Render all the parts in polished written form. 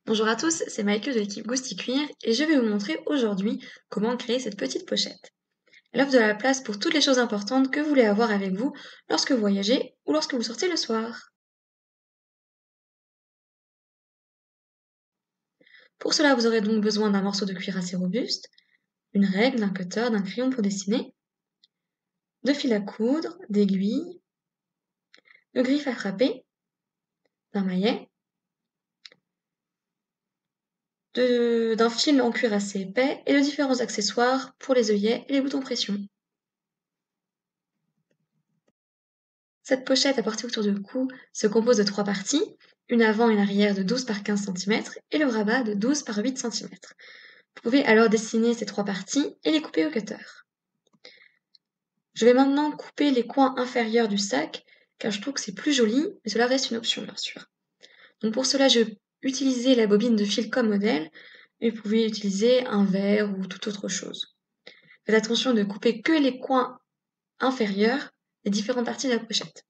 Bonjour à tous, c'est Maïke de l'équipe Gousti Cuir et je vais vous montrer aujourd'hui comment créer cette petite pochette. Elle offre de la place pour toutes les choses importantes que vous voulez avoir avec vous lorsque vous voyagez ou lorsque vous sortez le soir. Pour cela, vous aurez donc besoin d'un morceau de cuir assez robuste, une règle, d'un cutter, d'un crayon pour dessiner, de fil à coudre, d'aiguilles, de griffes à frapper, d'un maillet, d'un fil en cuir assez épais et de différents accessoires pour les œillets et les boutons pression. Cette pochette à porter autour du cou se compose de 3 parties, une avant et une arrière de 12 par 15 cm et le rabat de 12 par 8 cm. Vous pouvez alors dessiner ces 3 parties et les couper au cutter. Je vais maintenant couper les coins inférieurs du sac car je trouve que c'est plus joli, mais cela reste une option bien sûr. Donc pour cela, je vais utiliser la bobine de fil comme modèle, mais vous pouvez utiliser un verre ou toute autre chose. Faites attention de couper que les coins inférieurs des différentes parties de la pochette.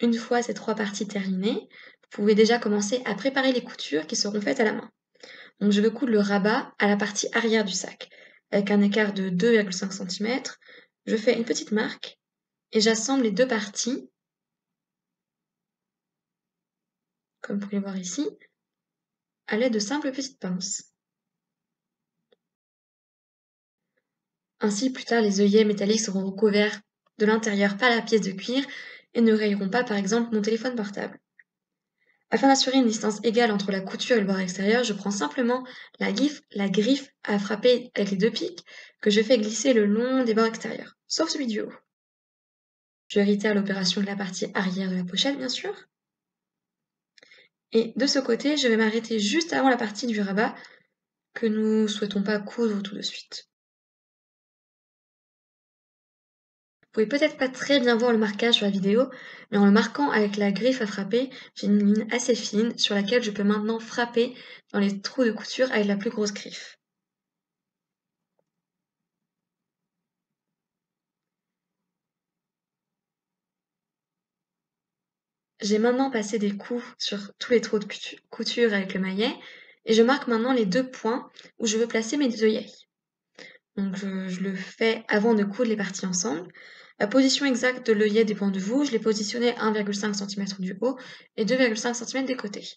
Une fois ces 3 parties terminées, vous pouvez déjà commencer à préparer les coutures qui seront faites à la main. Donc je vais coudre le rabat à la partie arrière du sac. Avec un écart de 2,5 cm, je fais une petite marque et j'assemble les deux parties, comme vous pouvez le voir ici, à l'aide de simples petites pinces. Ainsi, plus tard, les œillets métalliques seront recouverts de l'intérieur par la pièce de cuir et ne rayeront pas, par exemple, mon téléphone portable. Afin d'assurer une distance égale entre la couture et le bord extérieur, je prends simplement la griffe à frapper avec les deux pics que je fais glisser le long des bords extérieurs, sauf celui du haut. Je réitère l'opération de la partie arrière de la pochette, bien sûr. Et de ce côté, je vais m'arrêter juste avant la partie du rabat que nous souhaitons pas coudre tout de suite. Vous pouvez peut-être pas très bien voir le marquage sur la vidéo, mais en le marquant avec la griffe à frapper, j'ai une ligne assez fine sur laquelle je peux maintenant frapper dans les trous de couture avec la plus grosse griffe. J'ai maintenant passé des coups sur tous les trous de couture avec le maillet et je marque maintenant les 2 points où je veux placer mes œillets. Donc je le fais avant de coudre les parties ensemble. La position exacte de l'œillet dépend de vous. Je l'ai positionné à 1,5 cm du haut et 2,5 cm des côtés.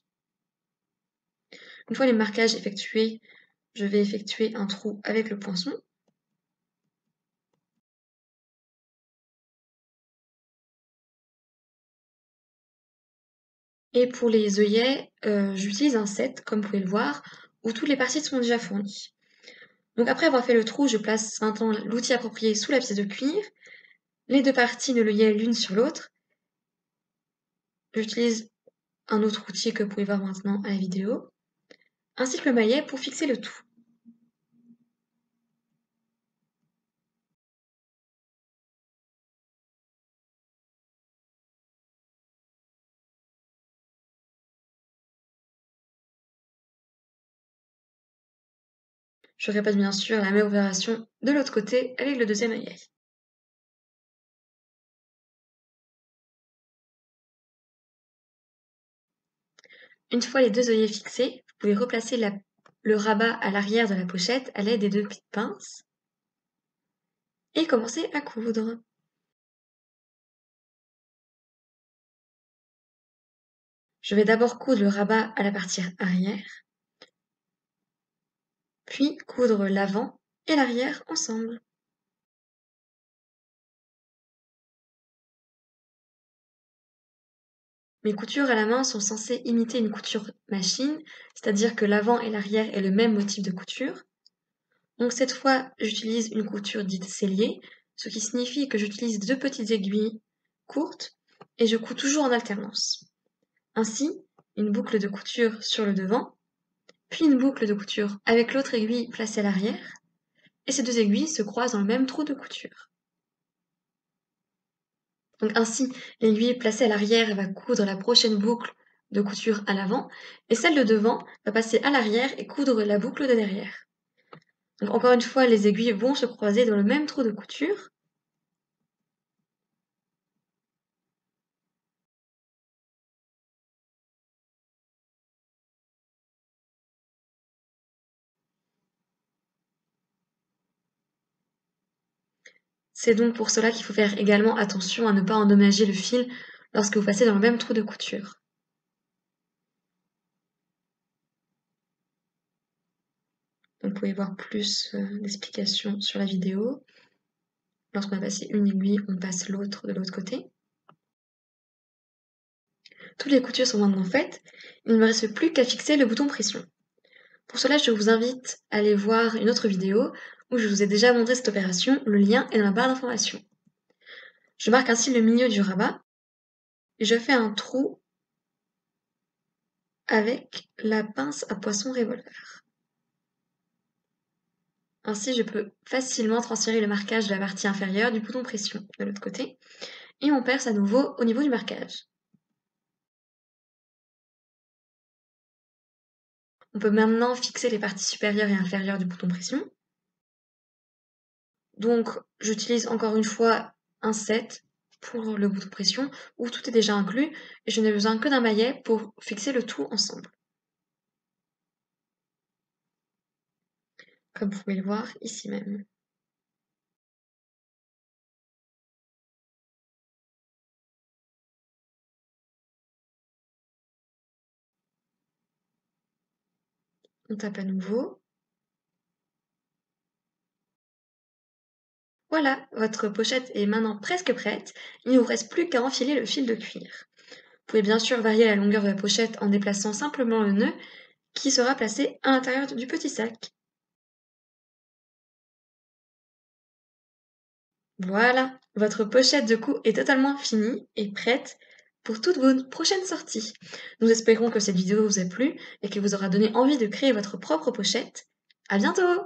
Une fois les marquages effectués, je vais effectuer un trou avec le poinçon. Et pour les œillets, j'utilise un set, comme vous pouvez le voir, où toutes les parties sont déjà fournies. Donc après avoir fait le trou, je place maintenant l'outil approprié sous la pièce de cuir, les 2 parties de l'œillet l'une sur l'autre. J'utilise un autre outil que vous pouvez voir maintenant à la vidéo, ainsi que le maillet pour fixer le tout. Je répète bien sûr la même opération de l'autre côté avec le deuxième œillet. Une fois les 2 œillets fixés, vous pouvez replacer le rabat à l'arrière de la pochette à l'aide des 2 petites pinces et commencer à coudre. Je vais d'abord coudre le rabat à la partie arrière, puis coudre l'avant et l'arrière ensemble. Mes coutures à la main sont censées imiter une couture machine, c'est-à-dire que l'avant et l'arrière aient le même motif de couture. Donc cette fois, j'utilise une couture dite sellier, ce qui signifie que j'utilise 2 petites aiguilles courtes et je couds toujours en alternance. Ainsi, une boucle de couture sur le devant, puis une boucle de couture avec l'autre aiguille placée à l'arrière, et ces 2 aiguilles se croisent dans le même trou de couture. Donc ainsi, l'aiguille placée à l'arrière va coudre la prochaine boucle de couture à l'avant, et celle de devant va passer à l'arrière et coudre la boucle de derrière. Donc encore une fois, les aiguilles vont se croiser dans le même trou de couture, C'est donc pour cela qu'il faut faire également attention à ne pas endommager le fil lorsque vous passez dans le même trou de couture. Donc vous pouvez voir plus d'explications sur la vidéo. Lorsqu'on a passé une aiguille, on passe l'autre de l'autre côté. Toutes les coutures sont maintenant faites, il ne me reste plus qu'à fixer le bouton pression. Pour cela, je vous invite à aller voir une autre vidéo où je vous ai déjà montré cette opération, le lien est dans la barre d'information. Je marque ainsi le milieu du rabat et je fais un trou avec la pince à poisson revolver. Ainsi, je peux facilement transférer le marquage de la partie inférieure du bouton pression de l'autre côté et on perce à nouveau au niveau du marquage. On peut maintenant fixer les parties supérieures et inférieures du bouton pression. Donc, j'utilise encore une fois un set pour le bouton pression où tout est déjà inclus et je n'ai besoin que d'un maillet pour fixer le tout ensemble. Comme vous pouvez le voir ici même. On tape à nouveau. Voilà, votre pochette est maintenant presque prête. Il ne vous reste plus qu'à enfiler le fil de cuir. Vous pouvez bien sûr varier la longueur de la pochette en déplaçant simplement le nœud qui sera placé à l'intérieur du petit sac. Voilà, votre pochette de cou est totalement finie et prête pour toutes vos prochaines sorties. Nous espérons que cette vidéo vous a plu et qu'elle vous aura donné envie de créer votre propre pochette. À bientôt!